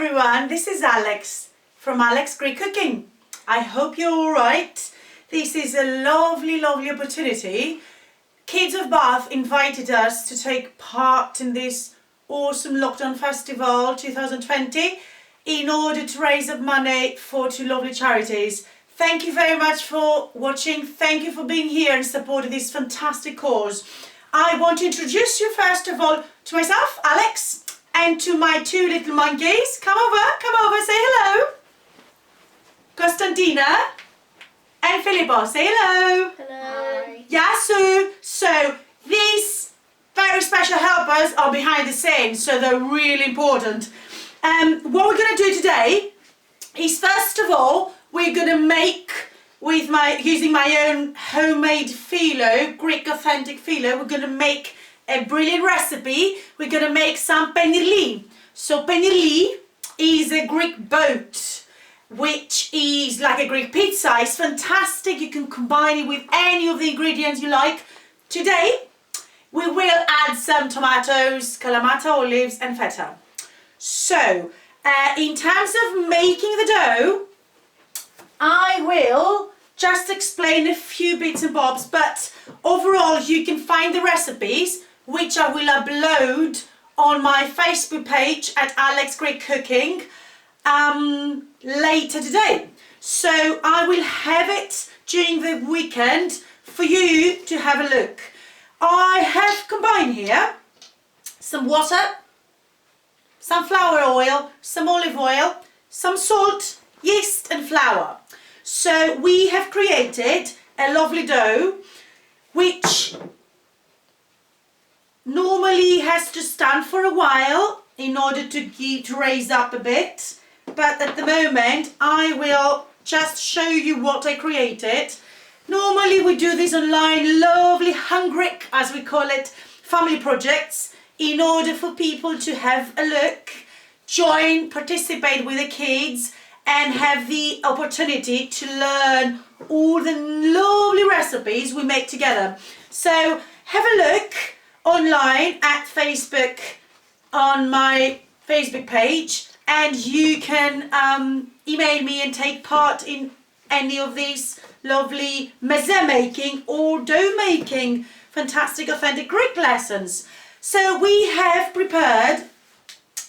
everyone, this is Alex from Alex Greek Cooking. I hope you're all right. This is a lovely opportunity. Kids of Bath invited us to take part in this awesome lockdown festival 2020 in order to raise up money for two lovely charities. Thank you very much for watching. Thank you for being here and supporting this fantastic cause. I want to introduce you first of all to myself, Alex, and to my two little monkeys. Come over, say hello. Constantina and Filippo, say hello. Hello. Hi. Yasu. So these very special helpers are behind the scenes, so they're really important. What we're going to do today is, first of all, we're going to make, using my own homemade phyllo, Greek authentic phyllo, we're going to make a brilliant recipe. We're going to make some penirli. So penirli is a Greek boat, which is like a Greek pizza. It's fantastic. You can combine it with any of the ingredients you like. Today, we will add some tomatoes, kalamata olives and feta. So, in terms of making the dough, I will just explain a few bits and bobs, but overall you can find the recipes, which I will upload on my Facebook page at Alex Greek Cooking later today. So I will have it during the weekend for you to have a look. I have combined here some water, some flour oil, some olive oil, some salt, yeast and flour. So we have created a lovely dough which normally has to stand for a while in order to raise up a bit, but at the moment I will just show you what I created. Normally we do this online, lovely hungry, as we call it, family projects, in order for people to have a look, join, participate with the kids and have the opportunity to learn all the lovely recipes we make together. So have a look online at Facebook on my Facebook page, and you can email me and take part in any of these lovely meze making or dough making fantastic authentic Greek lessons. So we have prepared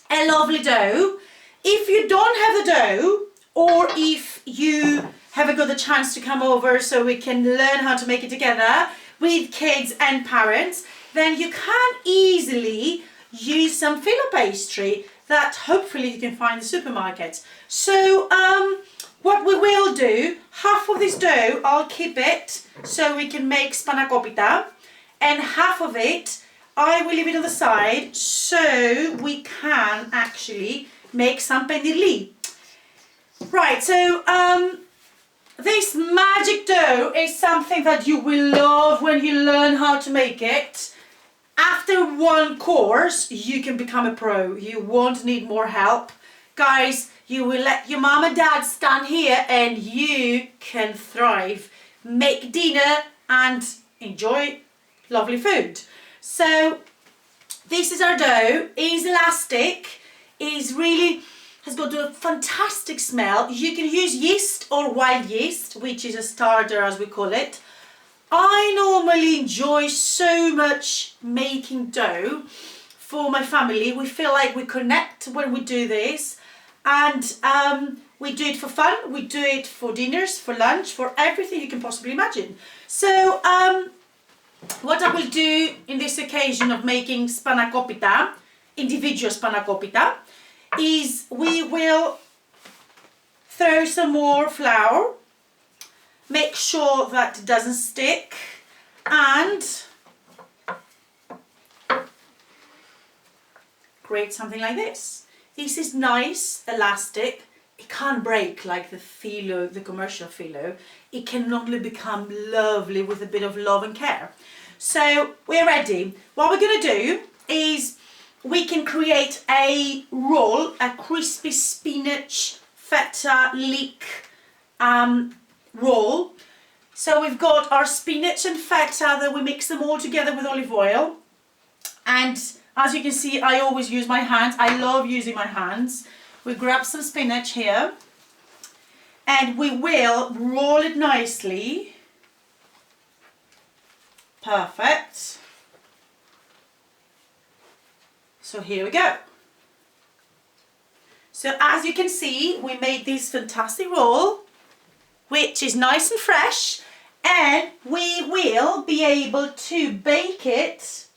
a lovely dough. If you don't have the dough, or if you haven't got the chance to come over so we can learn how to make it together with kids and parents, then you can easily use some phyllo pastry that hopefully you can find in the supermarket. So what we will do, half of this dough I'll keep it so we can make spanakopita, and half of it I will leave it on the side so we can actually make some penirli. Right, so this magic dough is something that you will love when you learn how to make it. After one course, you can become a pro. You won't need more help. Guys, you will let your mom and dad stand here and you can thrive. Make dinner and enjoy lovely food. So this is our dough. It's elastic. It's really has got a fantastic smell. You can use yeast or wild yeast, which is a starter as we call it. I normally enjoy so much making dough for my family. We feel like we connect when we do this, and we do it for fun, we do it for dinners, for lunch, for everything you can possibly imagine. So what I will do in this occasion of making spanakopita, individual spanakopita, is we will throw some more flour, make sure that it doesn't stick, and create something like this. This is nice, elastic. It can't break like the phyllo, the commercial phyllo. It can only become lovely with a bit of love and care. So we're ready. What we're going to do is we can create a roll, a crispy spinach feta leek roll. So we've got our spinach and feta, that we mix them all together with olive oil. And as you can see, I always use my hands. I love using my hands. We grab some spinach here and we will roll it nicely. Perfect. So here we go. So as you can see, we made this fantastic roll, which is nice and fresh, and we will be able to bake it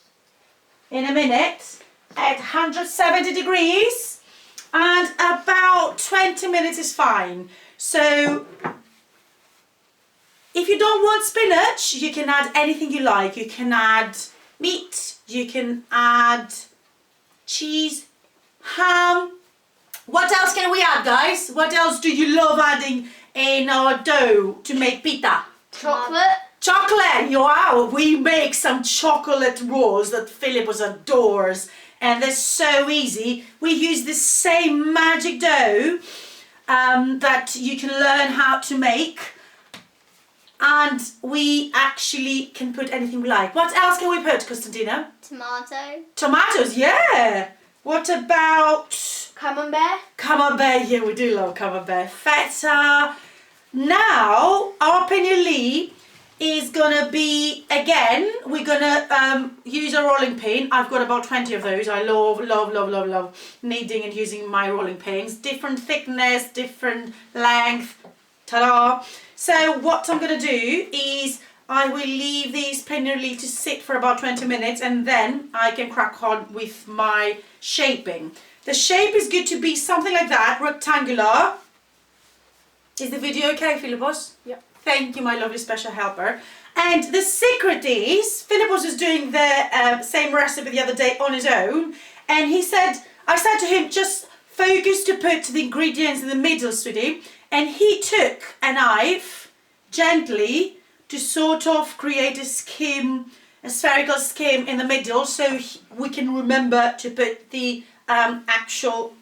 in a minute at 170 degrees, and about 20 minutes is fine. So if you don't want spinach, you can add anything you like. You can add meat, you can add cheese, ham. What else can we add, guys? What else do you love adding in our dough to make pita? Chocolate. Chocolate! Wow, we make some chocolate rolls that Philippos adores, and they're so easy. We use the same magic dough that you can learn how to make, and we actually can put anything we like. What else can we put, Constantina? Tomato. Tomatoes, yeah! What about Camembert. camembert? Yeah, we do love camembert. Feta. Now, our paneer is gonna be, again, we're gonna use a rolling pin. I've got about 20 of those. I love kneading and using my rolling pins. Different thickness, different length. Ta-da! So what I'm gonna do is I will leave these paneer to sit for about 20 minutes, and then I can crack on with my shaping. The shape is good to be something like that, rectangular. Is the video okay, Philippos? Yep. Thank you, my lovely special helper. And the secret is, Philippos was doing the same recipe the other day on his own, and he said, I said to him, just focus to put the ingredients in the middle, sweetie. And he took a knife gently to sort of create a skim, a spherical skim in the middle, so we can remember to put the actual,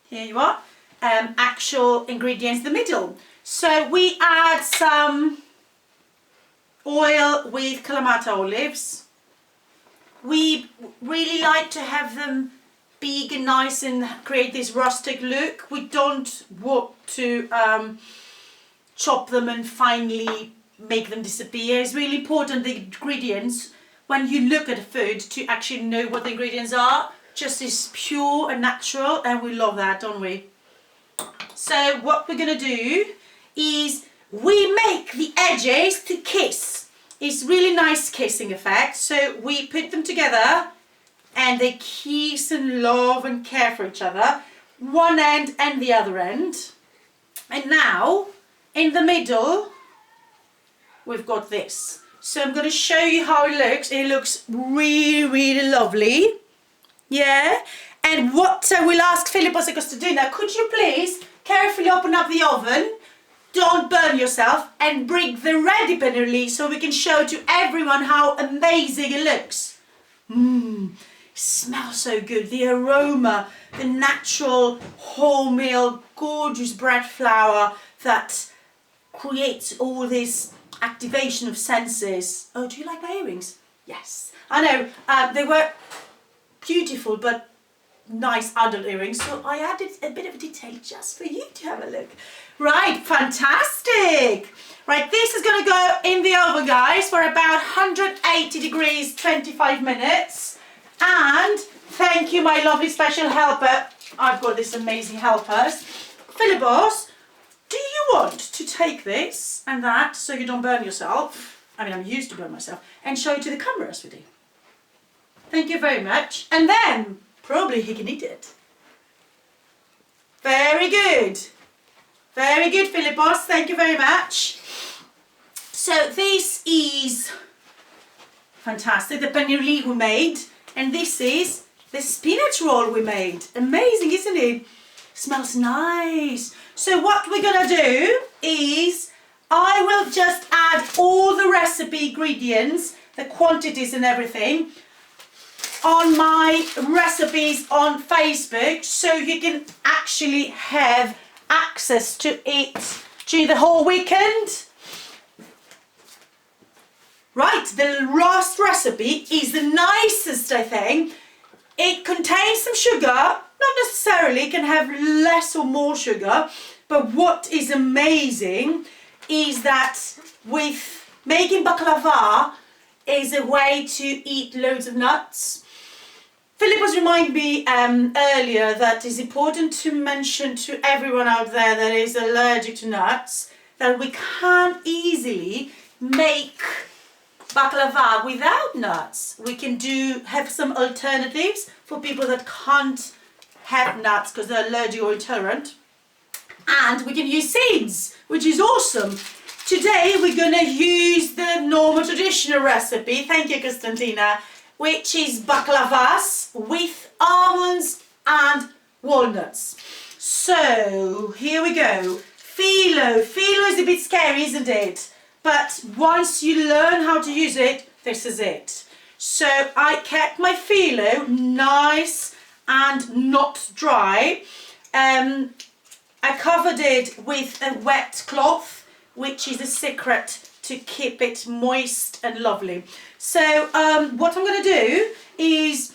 here you are, actual ingredients in the middle. So we add some oil with Kalamata olives. We really like to have them big and nice and create this rustic look. We don't want to chop them and finally make them disappear. It's really important, the ingredients, when you look at the food, to actually know what the ingredients are. Just is pure and natural, and we love that, don't we? So what we're gonna do is we make the edges to kiss. It's really nice kissing effect. So we put them together and they kiss and love and care for each other, one end and the other end. And now in the middle we've got this. So I'm going to show you how it looks. It looks really lovely. Yeah. And what I will ask Philippos and Constantina, could you please carefully open up the oven, don't burn yourself, and bring the ready paneer so we can show to everyone how amazing it looks. It smells so good. The aroma, the natural wholemeal, gorgeous bread flour that creates all this activation of senses. Oh, do you like my earrings? Yes. I know, they were beautiful but nice adult earrings, so I added a bit of a detail just for you to have a look. Right, fantastic. Right, this is going to go in the oven, guys, for about 180 degrees, 25 minutes. And thank you, my lovely special helper. I've got this amazing helpers. Philippos, do you want to take this and that so you don't burn yourself? I mean, I'm used to burn myself. And show it to the camera, sweetie. Thank you very much. And then probably he can eat it. Very good. Very good, Philippos. Thank you very much. So this is fantastic, the paneer we made. And this is the spinach roll we made. Amazing, isn't it? Smells nice. So what we're gonna do is I will just add all the recipe ingredients, the quantities and everything on my recipes on Facebook, so you can actually have access to it during the whole weekend. Right, the last recipe is the nicest, I think. It contains some sugar, not necessarily can have less or more sugar, but what is amazing is that with making baklava is a way to eat loads of nuts. Philip was reminding me earlier that it's important to mention to everyone out there that is allergic to nuts that we can easily make baklava without nuts. We can have some alternatives for people that can't have nuts because they're allergic or intolerant. And we can use seeds, which is awesome. Today we're going to use the normal traditional recipe, thank you Constantina, which is baklavas with almonds and walnuts. So here we go. Phyllo is a bit scary, isn't it? But once you learn how to use it, this is it. So I kept my phyllo nice and not dry. I covered it with a wet cloth, which is a secret to keep it moist and lovely. So what I'm going to do is,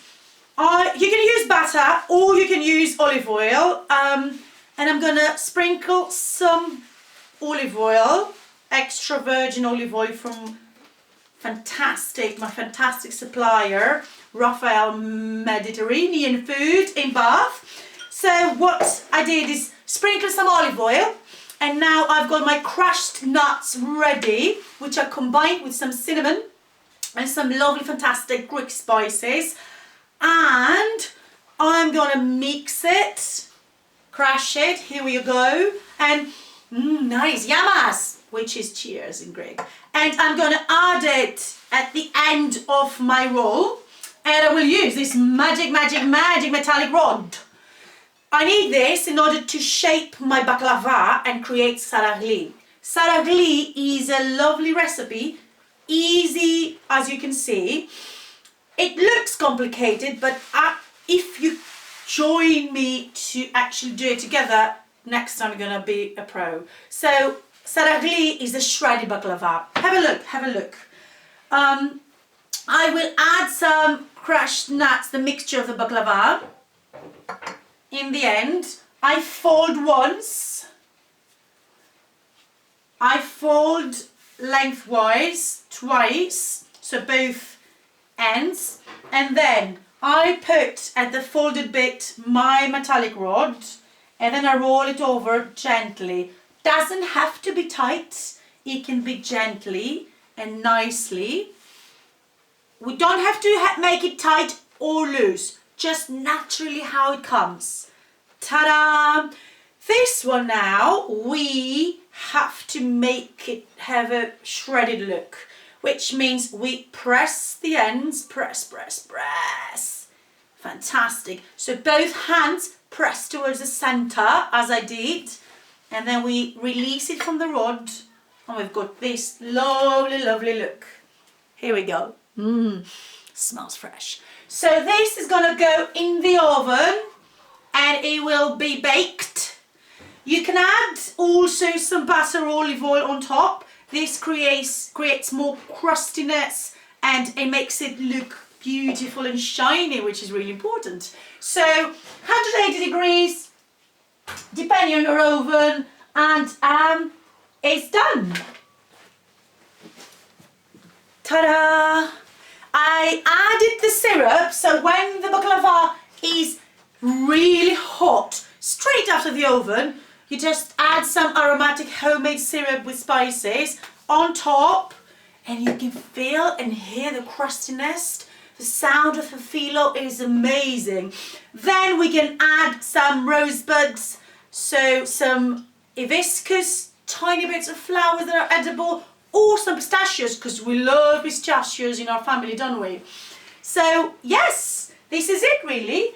you can use butter or you can use olive oil, and I'm going to sprinkle some olive oil, extra virgin olive oil from my fantastic supplier, Raphael Mediterranean Food in Bath. So what I did is sprinkle some olive oil, and now I've got my crushed nuts ready, which I combined with some cinnamon and some lovely fantastic Greek spices, and I'm gonna mix it, crush it, here we go, and nice, yamas, which is cheers in Greek, and I'm gonna add it at the end of my roll, and I will use this magic metallic rod. I need this in order to shape my baklava and create saragli. Saragli is a lovely recipe, easy as you can see. It looks complicated, but if you join me to actually do it together, next time you're gonna be a pro. So saragli is a shredded baklava. Have a look. I will add some crushed nuts, the mixture of the baklava. In the end, I fold once, I fold lengthwise twice, so both ends, and then I put at the folded bit my metallic rod, and then I roll it over gently. Doesn't have to be tight, it can be gently and nicely. We don't have to make it tight or loose, just naturally how it comes. Ta-da! This one now, we have to make it have a shredded look, which means we press the ends, press. Fantastic. So both hands press towards the center, as I did, and then we release it from the rod, and we've got this lovely look. Here we go. Smells fresh. So this is gonna go in the oven and it will be baked. You can add also some butter or olive oil on top. This creates more crustiness and it makes it look beautiful and shiny, which is really important. So 180 degrees, depending on your oven, and it's done. Ta-da! I added the syrup, so when the baklava is really hot, straight out of the oven, you just add some aromatic homemade syrup with spices on top, and you can feel and hear the crustiness. The sound of the phyllo is amazing. Then we can add some rosebuds, so some hibiscus, tiny bits of flowers that are edible, or some pistachios, because we love pistachios in our family, don't we? So yes, this is it really.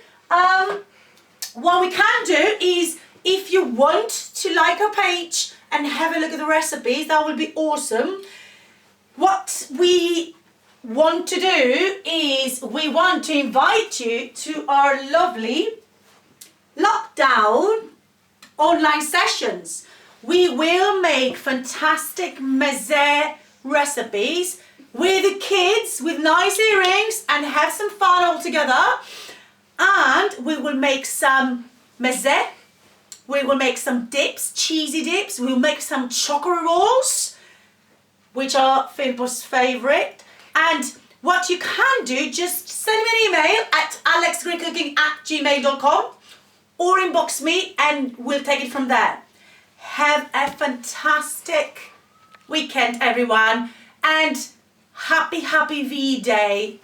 What we can do is, if you want to like our page and have a look at the recipes, that would be awesome. What we want to do is we want to invite you to our lovely lockdown online sessions. We will make fantastic meze recipes with the kids with nice earrings and have some fun all together. And we will make some meze. We will make some dips, cheesy dips. We'll make some chocolate rolls, which are Filippo's favorite. And what you can do, just send me an email at alexgreekcooking@gmail.com or inbox me and we'll take it from there. Have a fantastic weekend, everyone, and happy V-Day.